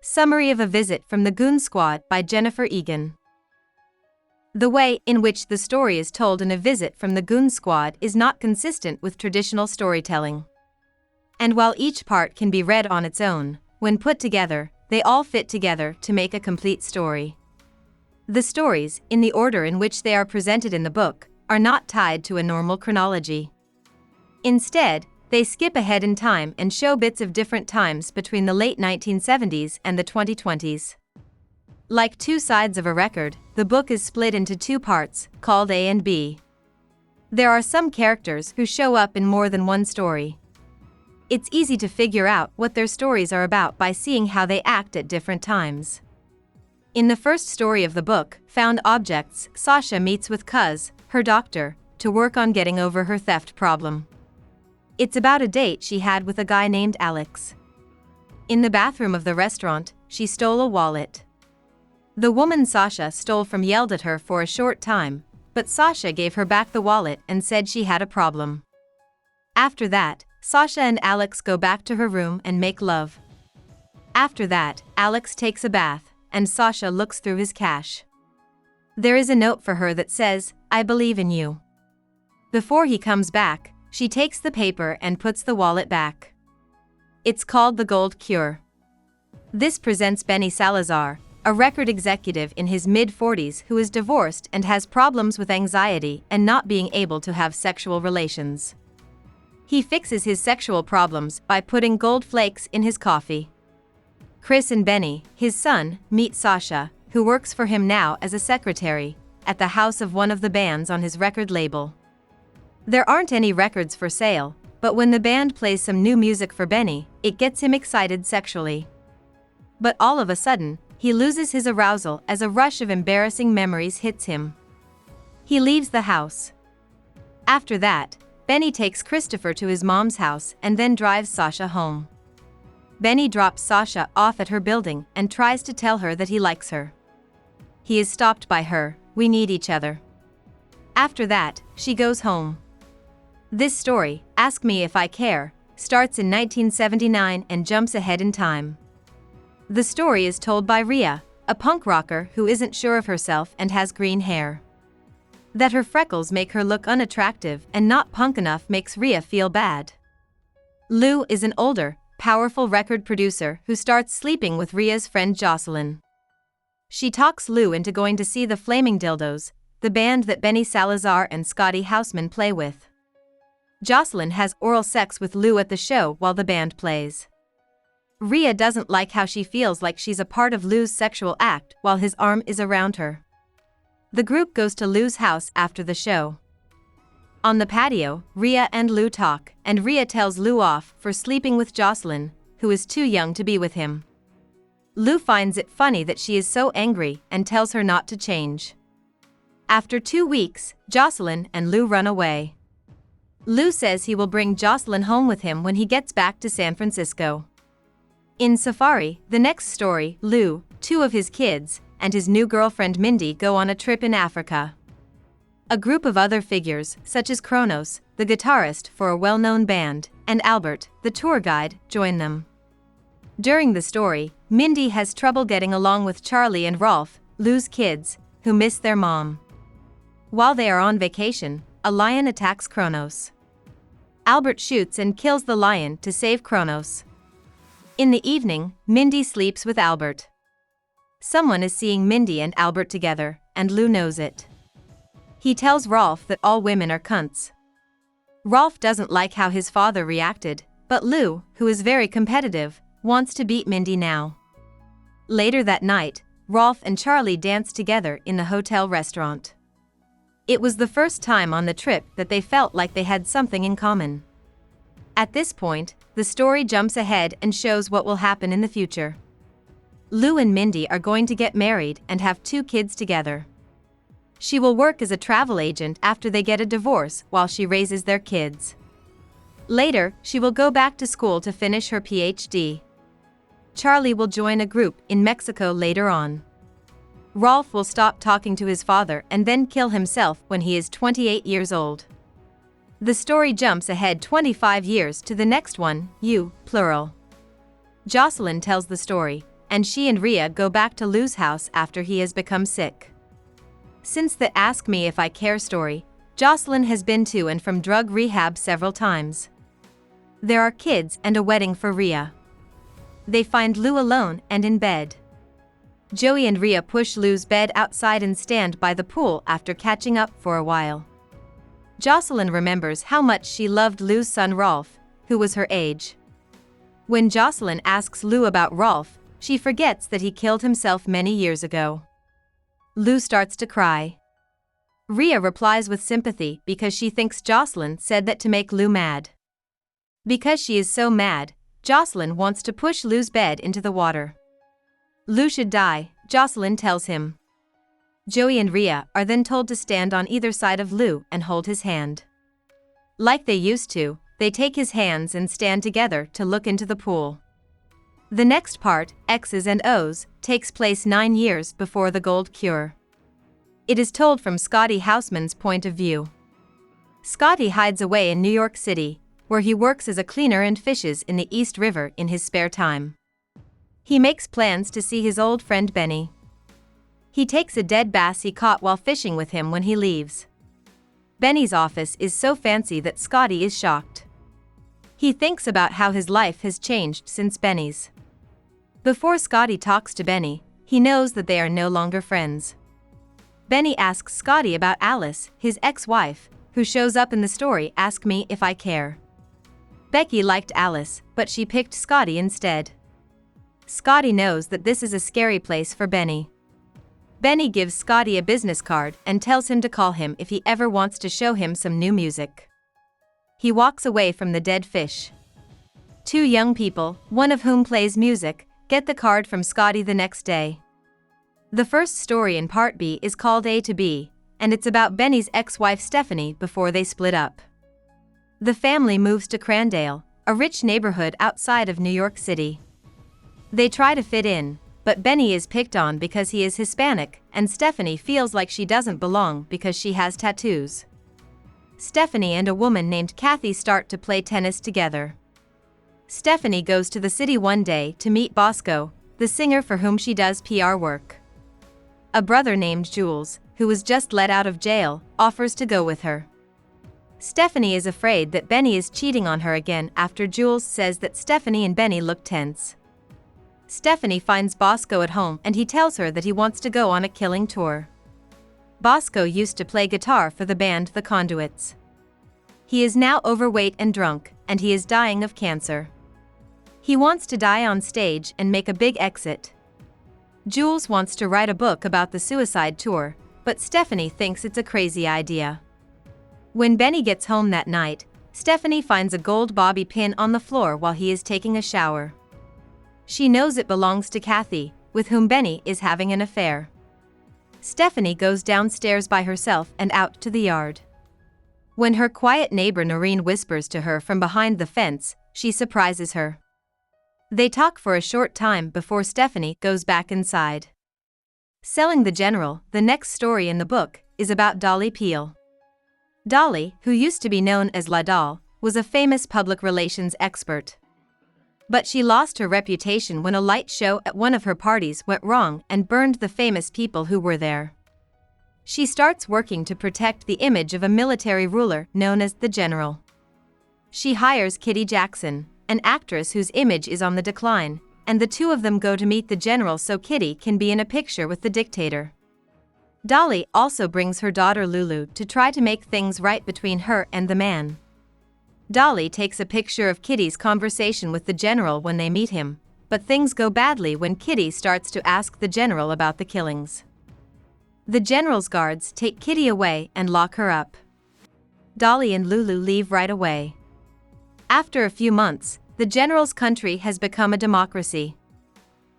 Summary of a Visit from the Goon Squad by Jennifer Egan. The way in which the story is told in A Visit from the Goon Squad is not consistent with traditional storytelling. And while each part can be read on its own, when put together, they all fit together to make a complete story. The stories, in the order in which they are presented in the book, are not tied to a normal chronology. Instead, they skip ahead in time and show bits of different times between the late 1970s and the 2020s. Like two sides of a record, the book is split into two parts, called A and B. There are some characters who show up in more than one story. It's easy to figure out what their stories are about by seeing how they act at different times. In the first story of the book, Found Objects, Sasha meets with Cuz, her doctor, to work on getting over her theft problem. It's about a date she had with a guy named Alex. In the bathroom of the restaurant, she stole a wallet. The woman Sasha stole from yelled at her for a short time, but Sasha gave her back the wallet and said she had a problem. After that, Sasha and Alex go back to her room and make love. After that, Alex takes a bath, and Sasha looks through his cash. There is a note for her that says, "I believe in you." Before he comes back, she takes the paper and puts the wallet back. It's called The Gold Cure. This presents Benny Salazar, a record executive in his mid-40s who is divorced and has problems with anxiety and not being able to have sexual relations. He fixes his sexual problems by putting gold flakes in his coffee. Chris and Benny, his son, meet Sasha, who works for him now as a secretary, at the house of one of the bands on his record label. There aren't any records for sale, but when the band plays some new music for Benny, it gets him excited sexually. But all of a sudden, he loses his arousal as a rush of embarrassing memories hits him. He leaves the house. After that, Benny takes Christopher to his mom's house and then drives Sasha home. Benny drops Sasha off at her building and tries to tell her that he likes her. He is stopped by her, "We need each other." After that, she goes home. This story, Ask Me If I Care, starts in 1979 and jumps ahead in time. The story is told by Rhea, a punk rocker who isn't sure of herself and has green hair. That her freckles make her look unattractive and not punk enough makes Rhea feel bad. Lou is an older, powerful record producer who starts sleeping with Rhea's friend Jocelyn. She talks Lou into going to see the Flaming Dildos, the band that Benny Salazar and Scotty Houseman play with. Jocelyn has oral sex with Lou at the show while the band plays. Rhea doesn't like how she feels like she's a part of Lou's sexual act while his arm is around her. The group goes to Lou's house after the show. On the patio, Rhea and Lou talk, and Rhea tells Lou off for sleeping with Jocelyn, who is too young to be with him. Lou finds it funny that she is so angry and tells her not to change. After 2 weeks, Jocelyn and Lou run away. Lou says he will bring Jocelyn home with him when he gets back to San Francisco. In Safari, the next story, Lou, 2 of his kids, and his new girlfriend Mindy go on a trip in Africa. A group of other figures, such as Kronos, the guitarist for a well-known band, and Albert, the tour guide, join them. During the story, Mindy has trouble getting along with Charlie and Rolf, Lou's kids, who miss their mom. While they are on vacation, a lion attacks Kronos. Albert shoots and kills the lion to save Kronos. In the evening, Mindy sleeps with Albert. Someone is seeing Mindy and Albert together, and Lou knows it. He tells Rolf that all women are cunts. Rolf doesn't like how his father reacted, but Lou, who is very competitive, wants to beat Mindy now. Later that night, Rolf and Charlie dance together in the hotel restaurant. It was the first time on the trip that they felt like they had something in common. At this point, the story jumps ahead and shows what will happen in the future. Lou and Mindy are going to get married and have 2 kids together. She will work as a travel agent after they get a divorce while she raises their kids. Later, she will go back to school to finish her PhD. Charlie will join a group in Mexico later on. Rolf will stop talking to his father and then kill himself when he is 28 years old. The story jumps ahead 25 years to the next one, you, plural. Jocelyn tells the story, and she and Rhea go back to Lou's house after he has become sick. Since the Ask Me If I Care story, Jocelyn has been to and from drug rehab several times. There are kids and a wedding for Rhea. They find Lou alone and in bed. Joey and Rhea push Lou's bed outside and stand by the pool after catching up for a while. Jocelyn remembers how much she loved Lou's son Rolf, who was her age. When Jocelyn asks Lou about Rolf, she forgets that he killed himself many years ago. Lou starts to cry. Rhea replies with sympathy because she thinks Jocelyn said that to make Lou mad. Because she is so mad, Jocelyn wants to push Lou's bed into the water. Lou should die, Jocelyn tells him. Joey and Rhea are then told to stand on either side of Lou and hold his hand. Like they used to, they take his hands and stand together to look into the pool. The next part, X's and O's, takes place 9 years before the Gold Cure. It is told from Scotty Houseman's point of view. Scotty hides away in New York City, where he works as a cleaner and fishes in the East River in his spare time. He makes plans to see his old friend Benny. He takes a dead bass he caught while fishing with him when he leaves. Benny's office is so fancy that Scotty is shocked. He thinks about how his life has changed since Benny's. Before Scotty talks to Benny, he knows that they are no longer friends. Benny asks Scotty about Alice, his ex-wife, who shows up in the story Ask Me If I Care. Becky liked Alice, but she picked Scotty instead. Scotty knows that this is a scary place for Benny. Benny gives Scotty a business card and tells him to call him if he ever wants to show him some new music. He walks away from the dead fish. 2 young people, one of whom plays music, get the card from Scotty the next day. The first story in Part B is called A to B, and it's about Benny's ex-wife Stephanie before they split up. The family moves to Crandale, a rich neighborhood outside of New York City. They try to fit in, but Benny is picked on because he is Hispanic, and Stephanie feels like she doesn't belong because she has tattoos. Stephanie and a woman named Kathy start to play tennis together. Stephanie goes to the city one day to meet Bosco, the singer for whom she does PR work. A brother named Jules, who was just let out of jail, offers to go with her. Stephanie is afraid that Benny is cheating on her again after Jules says that Stephanie and Benny look tense. Stephanie finds Bosco at home and he tells her that he wants to go on a killing tour. Bosco used to play guitar for the band The Conduits. He is now overweight and drunk, and he is dying of cancer. He wants to die on stage and make a big exit. Jules wants to write a book about the suicide tour, but Stephanie thinks it's a crazy idea. When Benny gets home that night, Stephanie finds a gold bobby pin on the floor while he is taking a shower. She knows it belongs to Kathy, with whom Benny is having an affair. Stephanie goes downstairs by herself and out to the yard. When her quiet neighbor Noreen whispers to her from behind the fence, she surprises her. They talk for a short time before Stephanie goes back inside. Selling the General, the next story in the book, is about Dolly Peel. Dolly, who used to be known as La Doll, was a famous public relations expert. But she lost her reputation when a light show at one of her parties went wrong and burned the famous people who were there. She starts working to protect the image of a military ruler known as the General. She hires Kitty Jackson, an actress whose image is on the decline, and the two of them go to meet the General so Kitty can be in a picture with the dictator. Dolly also brings her daughter Lulu to try to make things right between her and the man. Dolly takes a picture of Kitty's conversation with the General when they meet him, but things go badly when Kitty starts to ask the General about the killings. The General's guards take Kitty away and lock her up. Dolly and Lulu leave right away. After a few months, the General's country has become a democracy.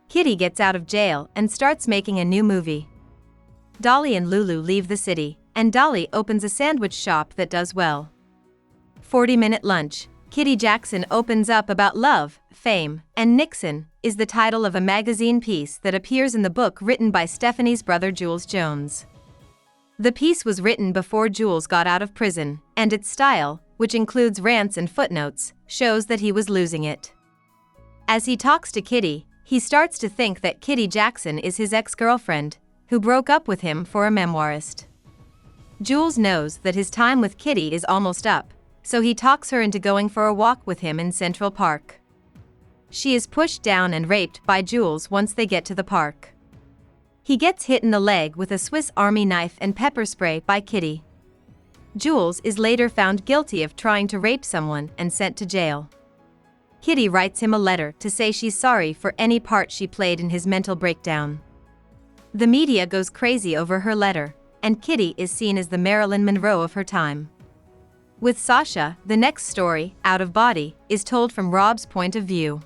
Kitty gets out of jail and starts making a new movie. Dolly and Lulu leave the city, and Dolly opens a sandwich shop that does well. 40-minute lunch, Kitty Jackson opens up about love, fame, and Nixon, is the title of a magazine piece that appears in the book written by Stephanie's brother Jules Jones. The piece was written before Jules got out of prison, and its style, which includes rants and footnotes, shows that he was losing it. As he talks to Kitty, He starts to think that Kitty Jackson is his ex-girlfriend, who broke up with him for a memoirist. Jules knows that his time with Kitty is almost up, so he talks her into going for a walk with him in Central Park. She is pushed down and raped by Jules once they get to the park. He gets hit in the leg with a Swiss Army knife and pepper spray by Kitty. Jules is later found guilty of trying to rape someone and sent to jail. Kitty writes him a letter to say she's sorry for any part she played in his mental breakdown. The media goes crazy over her letter, and Kitty is seen as the Marilyn Monroe of her time. With Sasha, the next story, Out of Body, is told from Rob's point of view.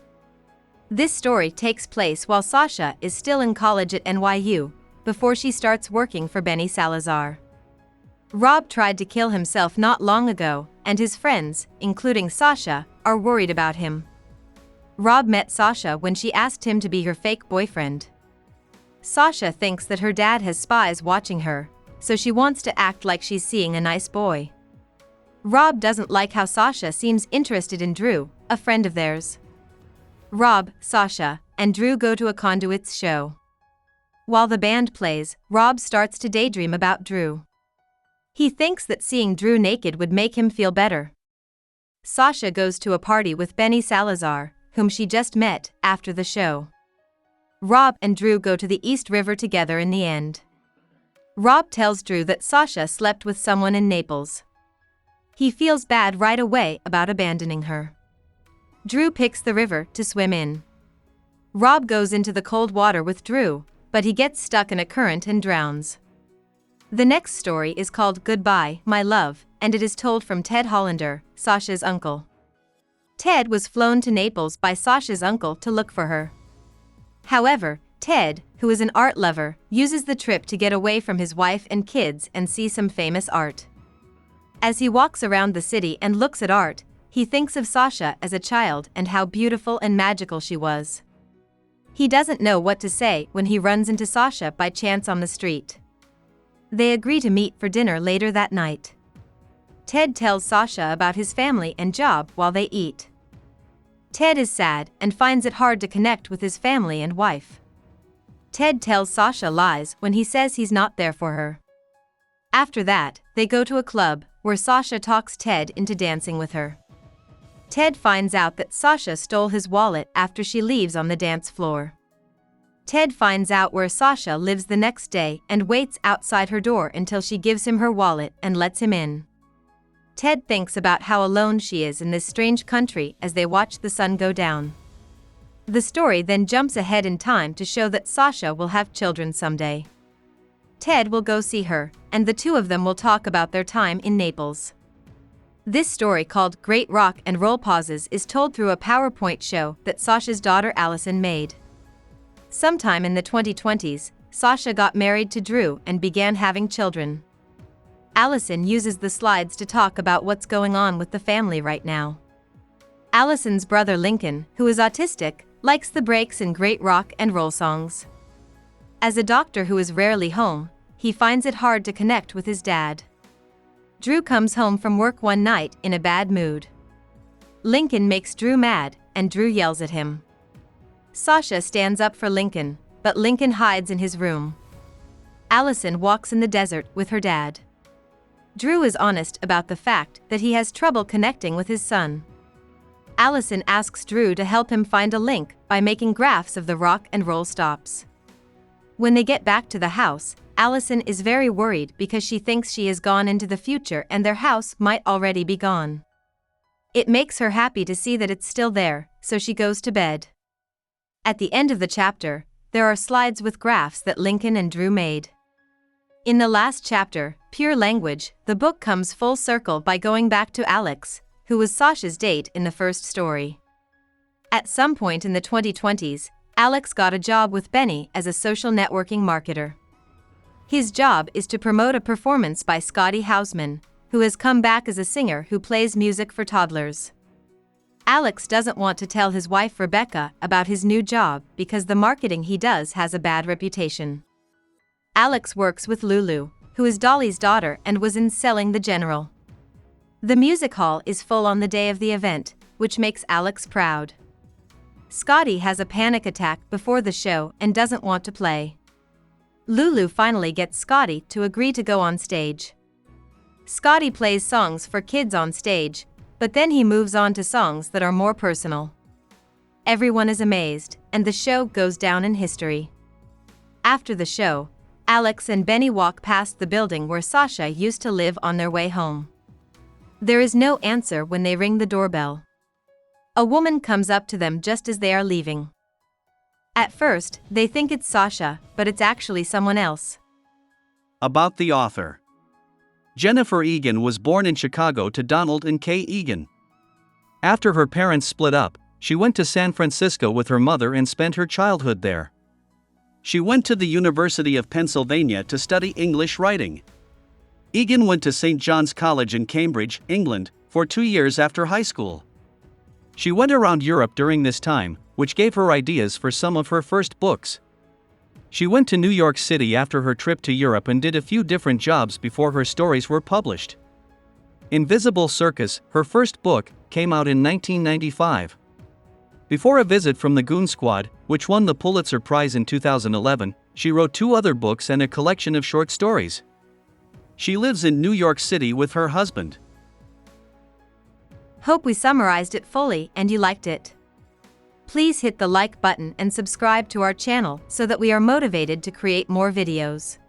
This story takes place while Sasha is still in college at NYU, before she starts working for Benny Salazar. Rob tried to kill himself not long ago, and his friends, including Sasha, are worried about him. Rob met Sasha when she asked him to be her fake boyfriend. Sasha thinks that her dad has spies watching her, so she wants to act like she's seeing a nice boy. Rob doesn't like how Sasha seems interested in Drew, a friend of theirs. Rob, Sasha, and Drew go to a Conduits show. While the band plays, Rob starts to daydream about Drew. He thinks that seeing Drew naked would make him feel better. Sasha goes to a party with Benny Salazar, whom she just met, after the show. Rob and Drew go to the East River together in the end. Rob tells Drew that Sasha slept with someone in Naples. He feels bad right away about abandoning her. Drew picks the river to swim in. Rob goes into the cold water with Drew, but he gets stuck in a current and drowns. The next story is called Goodbye, My Love, and it is told from Ted Hollander, Sasha's uncle. Ted was flown to Naples by Sasha's uncle to look for her. However, Ted, who is an art lover, uses the trip to get away from his wife and kids and see some famous art. As he walks around the city and looks at art, he thinks of Sasha as a child and how beautiful and magical she was. He doesn't know what to say when he runs into Sasha by chance on the street. They agree to meet for dinner later that night. Ted tells Sasha about his family and job while they eat. Ted is sad and finds it hard to connect with his family and wife. Ted tells Sasha lies when he says he's not there for her. After that, they go to a club, where Sasha talks Ted into dancing with her. Ted finds out that Sasha stole his wallet after she leaves on the dance floor. Ted finds out where Sasha lives the next day and waits outside her door until she gives him her wallet and lets him in. Ted thinks about how alone she is in this strange country as they watch the sun go down. The story then jumps ahead in time to show that Sasha will have children someday. Ted will go see her, and the two of them will talk about their time in Naples. This story, called Great Rock and Roll Pauses, is told through a PowerPoint show that Sasha's daughter Allison made. Sometime in the 2020s, Sasha got married to Drew and began having children. Allison uses the slides to talk about what's going on with the family right now. Allison's brother Lincoln, who is autistic, likes the breaks in Great Rock and Roll songs. As a doctor who is rarely home, he finds it hard to connect with his dad. Drew comes home from work one night in a bad mood. Lincoln makes Drew mad, and Drew yells at him. Sasha stands up for Lincoln, but Lincoln hides in his room. Allison walks in the desert with her dad. Drew is honest about the fact that he has trouble connecting with his son. Allison asks Drew to help him find a link by making graphs of the rock and roll stops. When they get back to the house, Allison is very worried because she thinks she has gone into the future and their house might already be gone. It makes her happy to see that it's still there, so she goes to bed. At the end of the chapter, there are slides with graphs that Lincoln and Drew made. In the last chapter, Pure Language, the book comes full circle by going back to Alex, who was Sasha's date in the first story. At some point in the 2020s, Alex got a job with Benny as a social networking marketer. His job is to promote a performance by Scotty Hausman, who has come back as a singer who plays music for toddlers. Alex doesn't want to tell his wife Rebecca about his new job because the marketing he does has a bad reputation. Alex works with Lulu, who is Dolly's daughter and was in Selling the General. The music hall is full on the day of the event, which makes Alex proud. Scotty has a panic attack before the show and doesn't want to play. Lulu finally gets Scotty to agree to go on stage. Scotty plays songs for kids on stage, but then he moves on to songs that are more personal. Everyone is amazed, and the show goes down in history. After the show, Alex and Benny walk past the building where Sasha used to live on their way home. There is no answer when they ring the doorbell. A woman comes up to them just as they are leaving. At first, they think it's Sasha, but it's actually someone else. About the author. Jennifer Egan was born in Chicago to Donald and Kay Egan. After her parents split up, she went to San Francisco with her mother and spent her childhood there. She went to the University of Pennsylvania to study English writing. Egan went to St. John's College in Cambridge, England, for 2 years after high school. She went around Europe during this time, which gave her ideas for some of her first books. She went to New York City after her trip to Europe and did a few different jobs before her stories were published. Invisible Circus, her first book, came out in 1995. Before A Visit from the Goon Squad, which won the Pulitzer Prize in 2011, she wrote 2 other books and a collection of short stories. She lives in New York City with her husband. Hope we summarized it fully and you liked it. Please hit the like button and subscribe to our channel so that we are motivated to create more videos.